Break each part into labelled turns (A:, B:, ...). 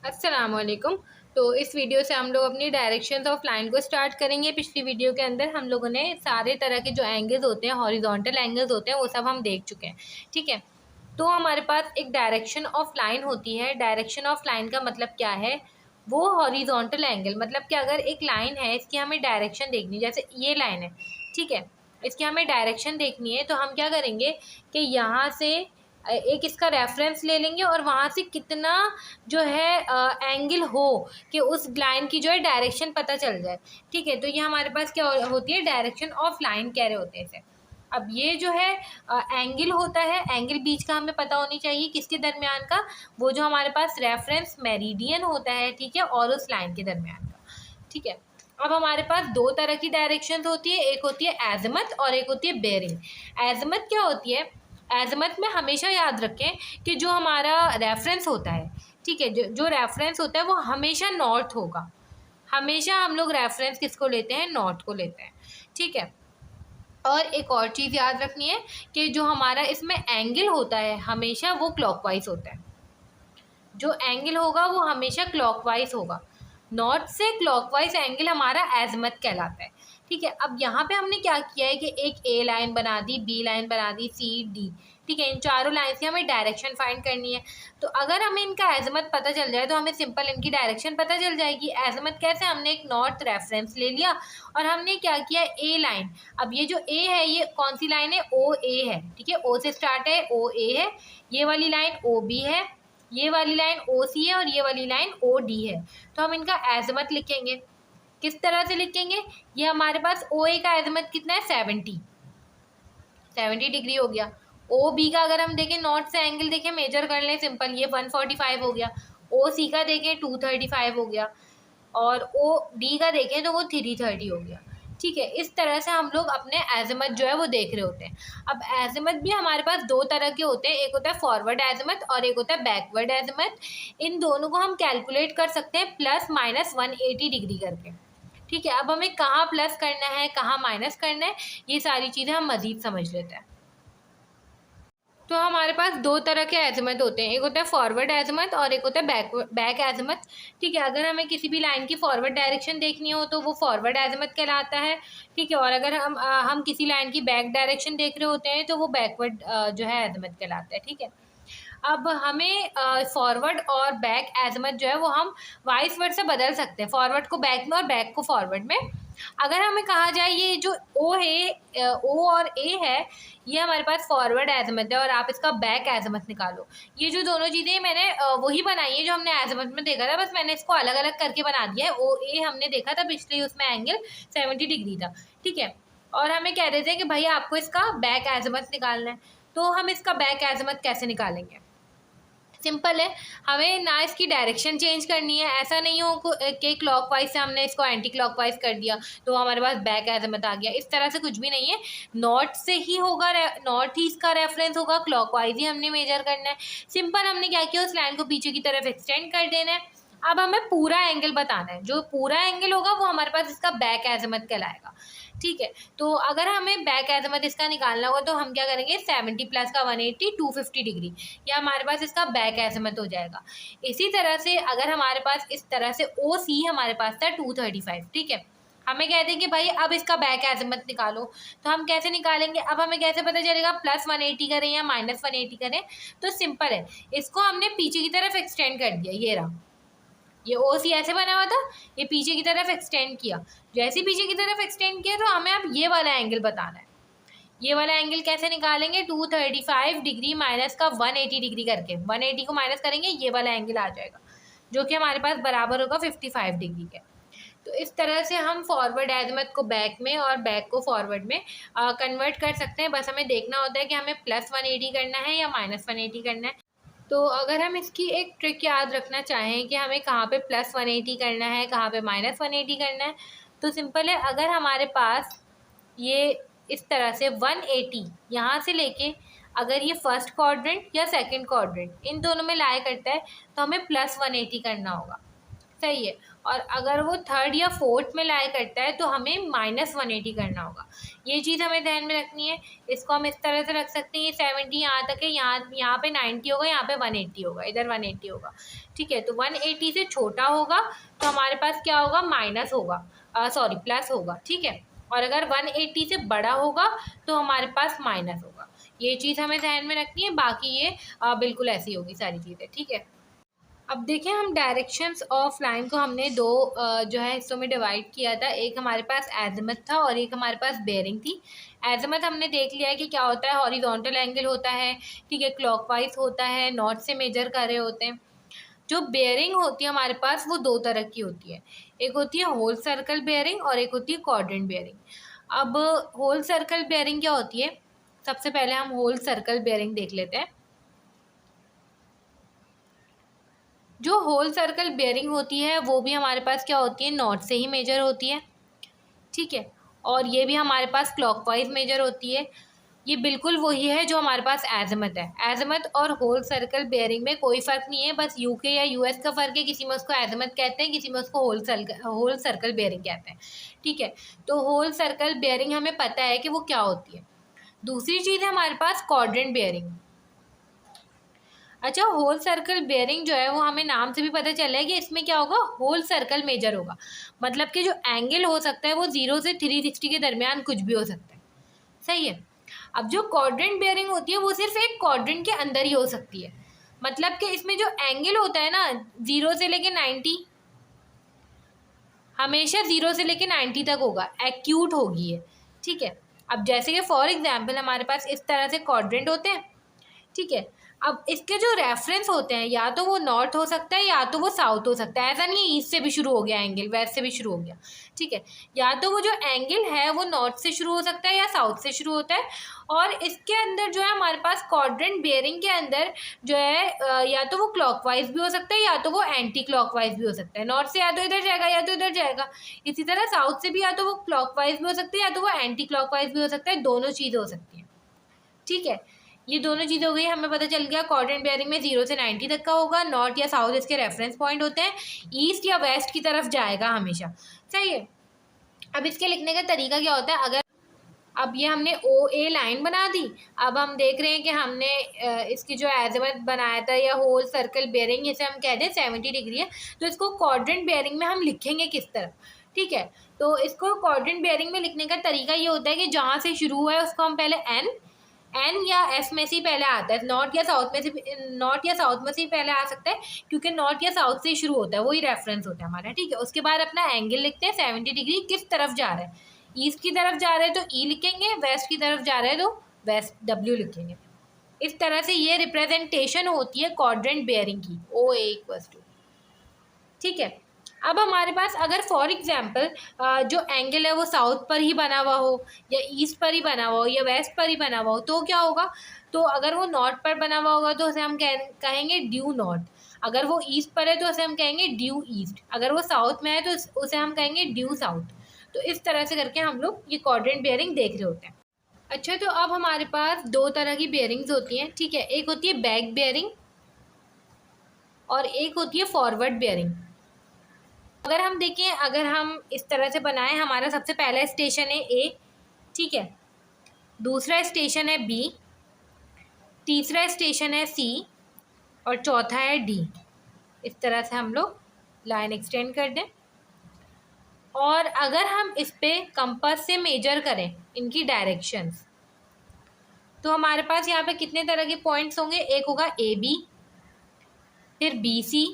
A: अस्सलाम वालेकुम। तो इस वीडियो से हम लोग अपनी डायरेक्शंस ऑफ लाइन को स्टार्ट करेंगे। पिछली वीडियो के अंदर हम लोगों ने सारे तरह के जो एंगल्स होते हैं, हॉरिजॉन्टल एंगल्स होते हैं, वो सब हम देख चुके हैं। ठीक है, तो हमारे पास एक डायरेक्शन ऑफ लाइन होती है। डायरेक्शन ऑफ लाइन का मतलब क्या है? वो हॉरिजॉन्टल एंगल, मतलब कि अगर एक लाइन है, इसकी हमें डायरेक्शन देखनी है, जैसे ये लाइन है, ठीक है, इसकी हमें डायरेक्शन देखनी है, तो हम क्या करेंगे कि यहाँ से एक इसका रेफरेंस ले लेंगे और वहाँ से कितना जो है एंगल हो कि उस लाइन की जो है डायरेक्शन पता चल जाए। ठीक है, तो ये हमारे पास क्या होती है, डायरेक्शन ऑफ लाइन कह रहे होते हैं इसे। अब ये जो है एंगल होता है, एंगल बीच का हमें पता होनी चाहिए, किसके दरमियान का? वो जो हमारे पास रेफरेंस मेरिडियन होता है, ठीक है, और उस लाइन के दरमियान का। ठीक है, अब हमारे पास दो तरह की डायरेक्शन होती है, एक होती है एज़िमुथ और एक होती है बेयरिंग। एज़िमुथ क्या होती है? एज़िमुथ में हमेशा याद रखें कि जो हमारा रेफरेंस होता है, ठीक है, जो रेफरेंस होता है वो हमेशा नॉर्थ होगा। हमेशा हम लोग रेफरेंस किसको लेते हैं? नॉर्थ को लेते हैं। ठीक है, और एक और चीज़ याद रखनी है कि जो हमारा इसमें एंगल होता है हमेशा वो क्लॉकवाइज होता है। जो एंगल होगा वो हमेशा क्लॉकवाइज होगा। नॉर्थ से क्लॉकवाइज एंगल हमारा एज़िमुथ कहलाता है। ठीक है, अब यहाँ पे हमने क्या किया है कि एक ए लाइन बना दी, बी लाइन बना दी, सी डी। ठीक है, इन चारों लाइन से हमें डायरेक्शन फाइंड करनी है। तो अगर हमें इनका एज़िमुथ पता चल जाए तो हमें सिंपल इनकी डायरेक्शन पता चल जाएगी। एज़िमुथ कैसे? हमने एक नॉर्थ रेफरेंस ले लिया और हमने क्या किया, ए लाइन। अब ये जो ए है ये कौन सी लाइन है? ओ ए है। ठीक है, ओ से स्टार्ट है, ओ ए है। ये वाली लाइन ओ बी है, ये वाली लाइन ओ सी है और ये वाली लाइन ओ डी है। तो हम इनका एज़िमुथ लिखेंगे। किस तरह से लिखेंगे? ये हमारे पास ओ ए का एज़िमुथ कितना है? 70 डिग्री हो गया। ओ बी का अगर हम देखें, नॉर्थ से एंगल देखें, मेजर कर लें सिंपल, ये 145 हो गया। ओ सी का देखें 235 हो गया और ओ डी का देखें तो वो 330 हो गया। ठीक है, इस तरह से हम लोग अपने एज़िमुथ जो है वो देख रहे होते हैं। अब एज़िमुथ भी हमारे पास दो तरह के होते हैं, एक होता है फॉरवर्ड एज़िमुथ और एक होता है बैकवर्ड एज़िमुथ। इन दोनों को हम कैलकुलेट कर सकते हैं प्लस माइनस 180 डिग्री करके। ठीक है, अब हमें कहाँ प्लस करना है, कहाँ माइनस करना है, ये सारी चीज़ें हम मज़ीद समझ लेते हैं। तो हमारे पास दो तरह के एज़िमुथ होते हैं, एक होता है फॉरवर्ड एज़िमुथ और एक होता है बैक एज़िमुथ। ठीक है, अगर हमें किसी भी लाइन की फॉरवर्ड डायरेक्शन देखनी हो तो वो फॉरवर्ड एज़िमुथ कहलाता है। ठीक है, और अगर हम किसी लाइन की बैक डायरेक्शन देख रहे होते हैं तो वो बैकवर्ड जो है एज़िमुथ कहलाता है। ठीक है, अब हमें फॉरवर्ड और बैक एज़िमुथ जो है वो हम वाइस वर्सा बदल सकते हैं, फॉरवर्ड को बैक में और बैक को फॉरवर्ड में। अगर हमें कहा जाए ये जो ओ है, ओ और ए है, ये हमारे पास फॉरवर्ड एज़िमुथ है और आप इसका बैक एज़िमुथ निकालो। ये जो दोनों चीज़ें मैंने वही बनाई है जो हमने एज़िमुथ में देखा था, बस मैंने इसको अलग अलग करके बना दिया है। ओ ए हमने देखा था पिछले, उसमें एंगल 70 डिग्री था। ठीक है, और हमें कह रहे थे कि भाई आपको इसका बैक एज़िमुथ निकालना है। तो हम इसका बैक एज़िमुथ कैसे निकालेंगे? सिंपल है, हमें ना इसकी डायरेक्शन चेंज करनी है। ऐसा नहीं हो कि क्लॉकवाइज से हमने इसको एंटी क्लॉकवाइज कर दिया तो हमारे पास बैक एज़िमुथ आ गया। इस तरह से कुछ भी नहीं है, नॉर्थ से ही होगा, नॉर्थ ही इसका रेफरेंस होगा, क्लॉकवाइज ही हमने मेजर करना है। सिंपल, हमने क्या किया, उस लाइन को पीछे की तरफ एक्सटेंड कर देना है। अब हमें पूरा एंगल बताना है, जो पूरा एंगल होगा वो हमारे पास इसका बैक एज़िमुथ कहलाएगा। ठीक है, तो अगर हमें बैक एज़िमुथ इसका निकालना होगा तो हम क्या करेंगे, 70 प्लस का 180, 250 डिग्री, ये हमारे पास इसका बैक एज़िमुथ हो जाएगा। इसी तरह से अगर हमारे पास इस तरह से ओ सी हमारे पास था 235। ठीक है, हमें कहते हैं कि भाई अब इसका बैक एज़िमुथ निकालो, तो हम कैसे निकालेंगे? अब हमें कैसे पता चलेगा प्लस 180 करें या माइनस 180 करें? तो सिंपल है, इसको हमने पीछे की तरफ एक्सटेंड कर दिया, ये रहा, ये ओ सी ऐसे बना हुआ था, ये पीछे की तरफ एक्सटेंड किया। जैसे पीछे की तरफ एक्सटेंड किया तो हमें अब ये वाला एंगल बताना है। ये वाला एंगल कैसे निकालेंगे? 235 डिग्री माइनस का 180 डिग्री करके, 180 को माइनस करेंगे, ये वाला एंगल आ जाएगा जो कि हमारे पास बराबर होगा 55 डिग्री के। तो इस तरह से हम फॉरवर्ड एज़िमुथ को बैक में और बैक को फॉरवर्ड में कन्वर्ट कर सकते हैं। बस हमें देखना होता है कि हमें प्लस 180 करना है या माइनस 180 करना है। तो अगर हम इसकी एक ट्रिक याद रखना चाहें कि हमें कहाँ पे प्लस 180 करना है, कहाँ पे माइनस 180 करना है, तो सिंपल है, अगर हमारे पास ये इस तरह से 180 यहाँ से लेके अगर ये फर्स्ट क्वाड्रेंट या सेकंड क्वाड्रेंट इन दोनों में लाया करता है तो हमें प्लस 180 करना होगा। सही है। और अगर वो थर्ड या फोर्थ में लाई करता है तो हमें -180 करना होगा। ये चीज़ हमें ध्यान में रखनी है। इसको हम इस तरह से रख सकते हैं, ये 70 यहाँ तक है, यहाँ पे 90 होगा, यहाँ पे 180 होगा, इधर 180 होगा। ठीक है, तो 180 से छोटा होगा तो हमारे पास क्या होगा, माइनस होगा, सॉरी प्लस होगा। ठीक है, और अगर 180 से बड़ा होगा तो हमारे पास माइनस होगा। ये चीज़ हमें ध्यान में रखनी है। बाकी ये बिल्कुल ऐसी होगी सारी चीज़ें। ठीक है, अब देखें हम डायरेक्शंस ऑफ लाइन को हमने दो जो है हिस्सों में डिवाइड किया था। एक हमारे पास एज़िमुथ था और एक हमारे पास बेयरिंग थी। एज़िमुथ हमने देख लिया है कि क्या होता है, हॉरिजॉन्टल एंगल होता है। ठीक है, क्लॉकवाइज होता है, नॉर्थ से मेजर कर रहे होते हैं। जो बेयरिंग होती है हमारे पास वो दो तरह की होती है, एक होती है होल सर्कल बेयरिंग और एक होती है क्वाड्रेंट बेयरिंग। अब होल सर्कल बेयरिंग क्या होती है, सबसे पहले हम होल सर्कल बेयरिंग देख लेते हैं। जो होल सर्कल बेयरिंग होती है वो भी हमारे पास क्या होती है, नॉर्थ से ही मेजर होती है। ठीक है, और ये भी हमारे पास क्लॉकवाइज मेजर होती है। ये बिल्कुल वही है जो हमारे पास एज़िमुथ है। एज़िमुथ और होल सर्कल बेयरिंग में कोई फ़र्क नहीं है, बस यूके या यूएस का फ़र्क है। किसी में उसको एज़िमुथ कहते हैं, किसी में उसको होल सर्कल बेयरिंग कहते हैं। ठीक है, तो होल सर्कल बेयरिंग हमें पता है कि वो क्या होती है। दूसरी चीज़ है हमारे पास क्वाड्रेंट बेयरिंग। अच्छा, होल सर्कल बेयरिंग जो है वो हमें नाम से भी पता चला है कि इसमें क्या होगा, होल सर्कल मेजर होगा। मतलब कि जो एंगल हो सकता है वो 0 से 360 के दरमियान कुछ भी हो सकता है। सही है। अब जो क्वाड्रेंट बेयरिंग होती है वो सिर्फ एक क्वाड्रेंट के अंदर ही हो सकती है। मतलब कि इसमें जो एंगल होता है ना, 0 से लेके 90, हमेशा 0 से लेके 90 तक होगा, एक्यूट होगी ये। ठीक है, अब जैसे कि फॉर एग्जाम्पल हमारे पास इस तरह से क्वाड्रेंट होते हैं। ठीक है, अब इसके जो रेफरेंस होते हैं या तो वो नॉर्थ हो सकता है या तो वो साउथ हो सकता है। ऐसा नहीं है ईस्ट से भी शुरू हो गया एंगल, वेस्ट से भी शुरू हो गया। ठीक है, या तो वो जो एंगल है वो नॉर्थ से शुरू हो सकता है या साउथ से शुरू होता है। और इसके अंदर जो है हमारे पास क्वाड्रेंट बेयरिंग के अंदर जो है या तो वो क्लॉकवाइज भी हो सकता है या तो वो एंटी क्लॉकवाइज भी हो सकता है। नॉर्थ से या तो इधर जाएगा या तो इधर जाएगा। इसी तरह साउथ से भी या तो वो क्लॉकवाइज भी हो सकता है या तो वो एंटी क्लॉकवाइज भी हो सकता है। दोनों चीज़ें हो सकती हैं। ठीक है, ये दोनों चीज़ें हो गई, हमें पता चल गया क्वाड्रेंट बेयरिंग में 0 से 90 तक का होगा। नॉर्थ या साउथ इसके रेफरेंस पॉइंट होते हैं, ईस्ट या वेस्ट की तरफ जाएगा हमेशा। सही है। अब इसके लिखने का तरीका क्या होता है, अगर अब ये हमने ओ ए लाइन बना दी। अब हम देख रहे हैं कि हमने इसकी जो एज़िमुथ बनाया था या होल सर्कल बेयरिंग, इसे हम कह दें 70 डिग्री है, तो इसको क्वाड्रेंट बेयरिंग में हम लिखेंगे किस तरह। ठीक है, तो इसको क्वाड्रेंट बेयरिंग में लिखने का तरीका ये होता है कि जहाँ से शुरू हुआ है उसको हम पहले एन या एस में से ही पहले आता है। नॉर्थ या साउथ में से ही पहले आ सकता है, क्योंकि नॉर्थ या साउथ से ही शुरू होता है, वही रेफरेंस होता है हमारा। ठीक है, उसके बाद अपना एंगल लिखते हैं 70 डिग्री, किस तरफ जा रहा है। ईस्ट की तरफ जा रहे हैं तो ई लिखेंगे, वेस्ट की तरफ जा रहे हैं तो वेस्ट डब्ल्यू लिखेंगे। इस तरह से ये रिप्रेजेंटेशन होती है क्वाड्रेंट बेयरिंग की, ओ ए इक्वल्स टू। ठीक है, अब हमारे पास अगर फॉर एग्जांपल जो एंगल है वो साउथ पर ही बना हुआ हो या ईस्ट पर ही बना हुआ हो या वेस्ट पर ही बना हुआ हो तो क्या होगा, तो अगर वो नॉर्थ पर बना हुआ होगा तो उसे हम कहेंगे ड्यू नॉर्थ। अगर वो ईस्ट पर है तो उसे हम कहेंगे ड्यू ईस्ट। अगर वो साउथ में है तो उसे हम कहेंगे ड्यू साउथ। तो इस तरह से करके हम लोग ये क्वाड्रेंट बेयरिंग देख रहे होते हैं। अच्छा, तो अब हमारे पास दो तरह की बेयरिंग्स होती हैं। ठीक है, एक होती है बैक बेयरिंग और एक होती है फॉरवर्ड बेयरिंग। अगर हम देखें, अगर हम इस तरह से बनाएं, हमारा सबसे पहला स्टेशन है ए। ठीक है, दूसरा स्टेशन है बी, तीसरा स्टेशन है सी और चौथा है डी। इस तरह से हम लोग लाइन एक्सटेंड कर दें और अगर हम इस पे कंपास से मेजर करें इनकी डायरेक्शंस, तो हमारे पास यहाँ पे कितने तरह के पॉइंट्स होंगे। एक होगा ए बी, फिर बी सी,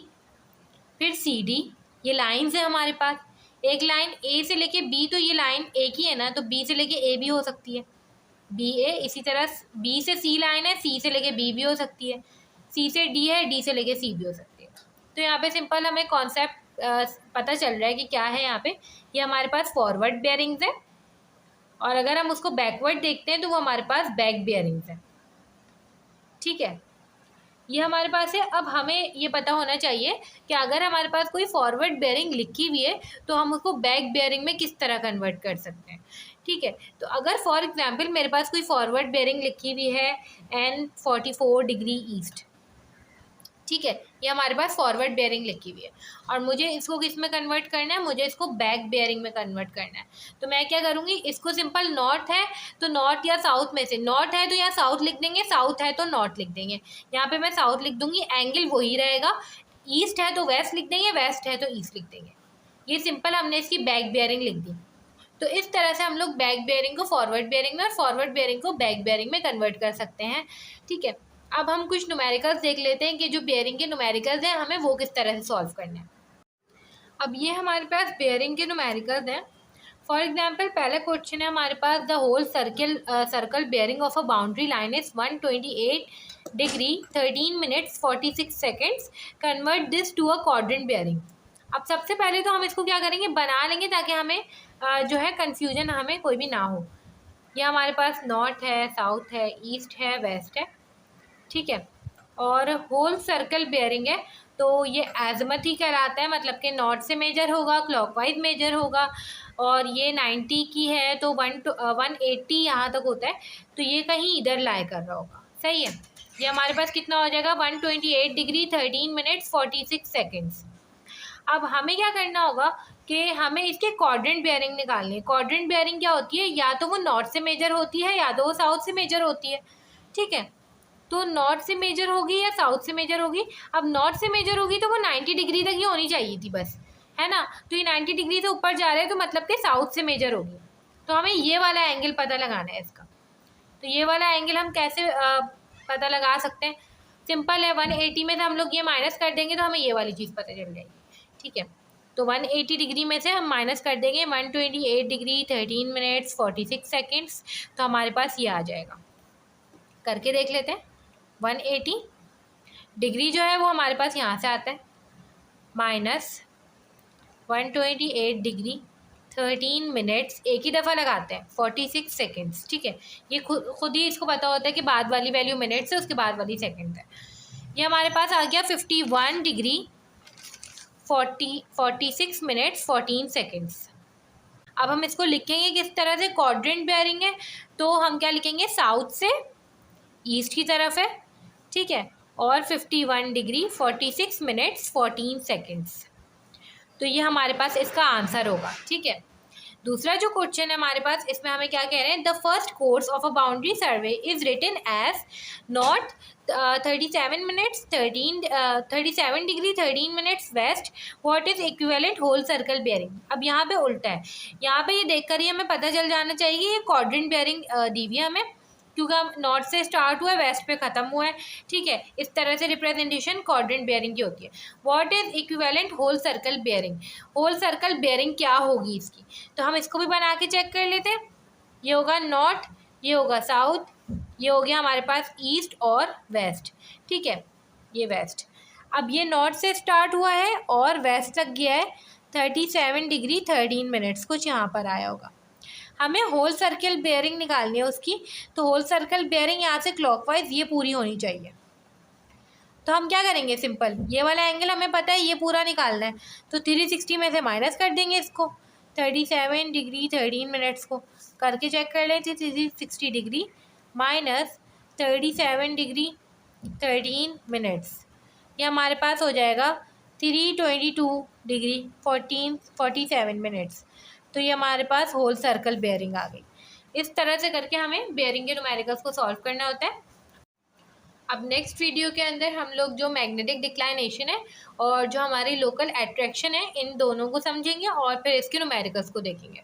A: फिर सी डी। ये लाइंस है हमारे पास। एक लाइन ए से लेके बी, तो ये लाइन एक ही है ना, तो बी से लेके ए भी हो सकती है, बी ए। इसी तरह बी से सी लाइन है, सी से लेके बी भी हो सकती है, सी से डी है, डी से लेके सी भी हो सकती है। तो यहाँ पे सिंपल हमें कॉन्सेप्ट पता चल रहा है कि क्या है यहाँ पे। ये हमारे पास फॉरवर्ड बेयरिंग्स है और अगर हम उसको बैकवर्ड देखते हैं तो वो हमारे पास बैक बेयरिंग्स है। ठीक है, ये हमारे पास है। अब हमें ये पता होना चाहिए कि अगर हमारे पास कोई फॉरवर्ड बेयरिंग लिखी हुई है तो हम उसको बैक बेयरिंग में किस तरह कन्वर्ट कर सकते हैं। ठीक है, तो अगर फॉर एग्जांपल मेरे पास कोई फॉरवर्ड बेयरिंग लिखी हुई है N 44 डिग्री ईस्ट। ठीक है, ये हमारे पास फॉरवर्ड बेयरिंग लिखी हुई है। और मुझे इसको किस में कन्वर्ट करना है, मुझे इसको बैक बेयरिंग में कन्वर्ट करना है। तो मैं क्या करूँगी, इसको सिंपल नॉर्थ है तो नॉर्थ या साउथ में से, नॉर्थ है तो यहाँ साउथ लिख देंगे, साउथ है तो नॉर्थ लिख देंगे। यहाँ पे मैं साउथ लिख दूंगी, एंगल वही रहेगा। ईस्ट है तो वेस्ट लिख देंगे, वेस्ट है तो ईस्ट लिख देंगे। ये सिंपल हमने इसकी बैक बेयरिंग लिख दी। तो इस तरह से हम लोग बैक बेयरिंग को फॉरवर्ड बेयरिंग में और फॉरवर्ड बेयरिंग को बैक बेयरिंग में कन्वर्ट कर सकते हैं। ठीक है, अब हम कुछ न्यूमेरिकल्स देख लेते हैं कि जो बेयरिंग के न्यूमेरिकल्स हैं हमें वो किस तरह से सॉल्व करने हैं। अब ये हमारे पास बेयरिंग के न्यूमेरिकल्स हैं। फॉर एग्जाम्पल पहला क्वेश्चन है हमारे पास, the whole circle bearing of a boundary line is 128 degree 13 minutes 46 seconds, convert this to a quadrant bearing. अब सबसे पहले तो हम इसको क्या करेंगे, बना लेंगे ताकि हमें जो है कन्फ्यूजन हमें कोई भी ना हो। ये हमारे पास नॉर्थ है, साउथ है, ईस्ट है, वेस्ट है। ठीक है, और होल सर्कल बेयरिंग है तो ये एजमथ ही कहलाता है, मतलब कि नॉर्थ से मेजर होगा, क्लॉकवाइज मेजर होगा। और ये 90 की है तो 180 यहाँ तक होता है, तो ये कहीं इधर लाई कर रहा होगा। सही है, ये हमारे पास कितना हो जाएगा, 128 डिग्री 13 मिनट्स 46 सेकेंड्स। अब हमें क्या करना होगा कि हमें इसके क्वाड्रेंट बेयरिंग निकालनी है। क्वाड्रेंट बेयरिंग क्या होती है, या तो वो नॉर्थ से मेजर होती है या तो वो साउथ से मेजर होती है। ठीक है, तो नॉर्थ से मेजर होगी या साउथ से मेजर होगी। अब नॉर्थ से मेजर होगी तो वो 90 डिग्री तक ही होनी चाहिए थी बस, है ना। तो ये 90 डिग्री से ऊपर जा रहे हैं तो मतलब कि साउथ से मेजर होगी। तो हमें ये वाला एंगल पता लगाना है इसका। तो ये वाला एंगल हम कैसे पता लगा सकते हैं, सिंपल है, 180 में से हम लोग ये माइनस कर देंगे तो हमें ये वाली चीज़ पता चल जाएगी। ठीक है, तो 180 डिग्री में से हम माइनस कर देंगे 128 डिग्री 13 मिनट्स 46 सेकेंड्स, तो हमारे पास ये आ जाएगा। करके देख लेते हैं। 180 डिग्री जो है वो हमारे पास यहाँ से आता है, माइनस 128 डिग्री 13 मिनट्स, एक ही दफ़ा लगाते हैं, 46 सेकेंड्स। ठीक है, ये खुद ही इसको पता होता है कि बाद वाली वैल्यू मिनट्स है, उसके बाद वाली सेकेंड है। ये हमारे पास आ गया 51 डिग्री 46 मिनट्स 14 सेकेंड्स। अब हम इसको लिखेंगे किस तरह से, क्वाड्रेंट बेयरिंग है तो हम क्या लिखेंगे, साउथ से ईस्ट की तरफ है। ठीक है, और 51 डिग्री 46 मिनट्स 14 सेकेंड्स, तो ये हमारे पास इसका आंसर होगा। ठीक है, दूसरा जो क्वेश्चन है हमारे पास, इसमें हमें क्या कह रहे हैं, the first course of a boundary survey is written as north 37 minutes 37 degree 13 minutes west, what is equivalent whole circle bearing. अब यहाँ पे उल्टा है, यहाँ पे ये देख कर ही हमें पता चल जाना चाहिए ये क्वाड्रेंट बेयरिंग दी हुई है हमें, क्योंकि हम नॉर्थ से स्टार्ट हुआ है, वेस्ट पे ख़त्म हुआ है। ठीक है, इस तरह से रिप्रेजेंटेशन क्वाड्रेंट बेयरिंग की होती है। What is equivalent whole circle bearing, whole circle bearing क्या होगी इसकी, तो हम इसको भी बना के चेक कर लेते हैं। ये होगा नॉर्थ, ये होगा साउथ, ये हो गया हमारे पास ईस्ट और वेस्ट। ठीक है, ये वेस्ट। अब ये नॉर्थ से स्टार्ट हुआ है और वेस्ट तक गया है, 37 डिग्री 13 मिनट्स कुछ यहाँ पर आया होगा। हमें होल सर्कल बेयरिंग निकालनी है उसकी, तो होल सर्कल बेयरिंग यहाँ से क्लॉकवाइज ये पूरी होनी चाहिए। तो हम क्या करेंगे, सिंपल ये वाला एंगल हमें पता है, ये पूरा निकालना है, तो 360 में से माइनस कर देंगे इसको, 37 डिग्री 13 मिनट्स को करके चेक कर लेते। 360 डिग्री माइनस 37 डिग्री 13 मिनट्स, ये हमारे पास हो जाएगा 322 डिग्री 47 मिनट्स। तो ये हमारे पास होल सर्कल बेयरिंग आ गई। इस तरह से करके हमें बेयरिंग के न्यूमेरिकल्स को सॉल्व करना होता है। अब नेक्स्ट वीडियो के अंदर हम लोग जो मैग्नेटिक डिक्लाइनेशन है और जो हमारी लोकल एट्रैक्शन है, इन दोनों को समझेंगे और फिर इसके न्यूमेरिकल्स को देखेंगे।